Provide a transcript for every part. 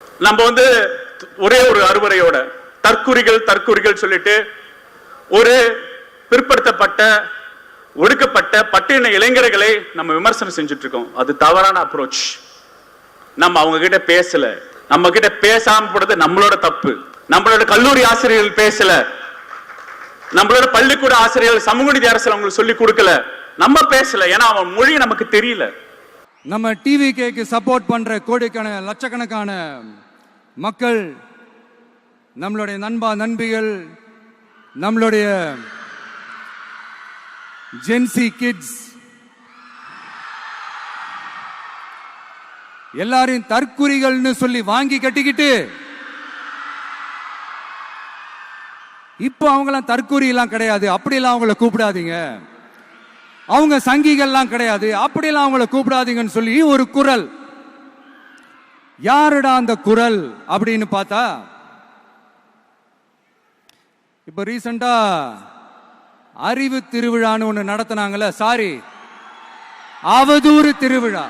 நம்ம ஒரே ஒரு அறுவரையோட தற்குறிகள் சொல்லிட்டு ஒரு பிற்படுத்தப்பட்ட ஒடுக்கப்பட்ட பட்டின இளைஞர்களை நம்ம விமர்சனம் செஞ்சுட்டு இருக்கோம். அது தவறான அப்ரோச். நம்ம அவங்க கிட்ட பேசல, நம்ம கிட்ட பேசாம போறது நம்மளோட தப்பு. நம்மளோட கல்லூரி ஆசிரியர்கள் பேசல, நம்மளோட பள்ளிக்கூட ஆசிரியர்கள் சமூக நீதி அரசு அவங்களுக்கு சொல்லி கொடுக்கல, நம்ம பேசல. ஏன்னா அவன் மொழி நமக்கு தெரியல. நம்ம டிவிகேக்கு சப்போர்ட் பண்ற கோடிக்கணக்கான லட்சக்கணக்கான மக்கள், நம்மளுடைய நண்பிகள், நம்மளுடைய ஜென்சி கிட்ஸ் எல்லாரையும் தற்குறிகள்னு சொல்லி வாங்கி கட்டிக்கிட்டு இப்போ அவங்களாம் தற்குறி எல்லாம் கிடையாது, அப்படியெல்லாம் அவங்கள கூப்பிடாதீங்க. அவங்க சங்கிகள்லாம் கிடையாது, அப்படியெல்லாம் அவங்கள கூப்பிடாதீங்கன்னு சொல்லி ஒரு குரல். யாருடா அந்த குரல் அப்படின்னு பார்த்தா, இப்ப ரீசெண்டா அறிவு திருவிழான்னு ஒண்ணு நடத்தினாங்கல்ல, சாரி அவதூறு திருவிழா.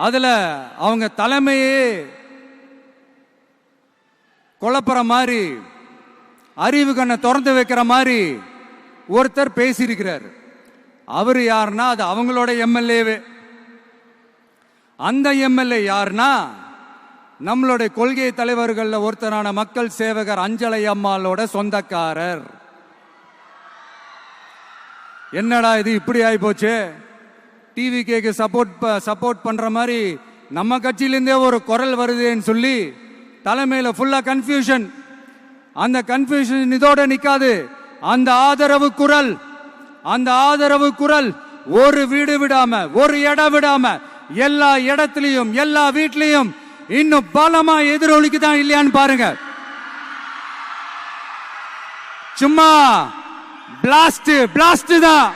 அதுல அவங்க தலைமையே குழப்பற மாதிரி, அறிவு கண்ணை திறந்து வைக்கிற மாதிரி ஒருத்தர் பேசியிருக்கிறார். அவரு யாருன்னா அது அவங்களோட எம்எல்ஏவே. அந்த எம்எல்ஏ யாருன்னா நம்மளுடைய கொள்கை தலைவர்கள்ல ஒருத்தரான மக்கள் சேவகர் அஞ்சலை அம்மாளோட சொந்தக்காரர். என்னடா இது இப்படி ஆகி போச்சு? டிவிகேக்கு சப்போர்ட் பண்ற மாதிரி நம்ம கட்சியிலிருந்தே ஒரு குரல் வருதுன்னு சொல்லி தலைமையில ஃபுல்லா கன்ஃபியூஷன். அந்த கன்ஃபியூஷன் இதோட நிக்காது. அந்த ஆதரவு குரல் ஒரு வீடு விடாம, ஒரு இடம் விடாம, எல்லா இடத்திலையும் எல்லா வீட்லயும் இன்னும் பலமா எதிரொலிக்குதான் இல்லையான்னு பாருங்க. சும்மா பிளாஸ்ட் தான்.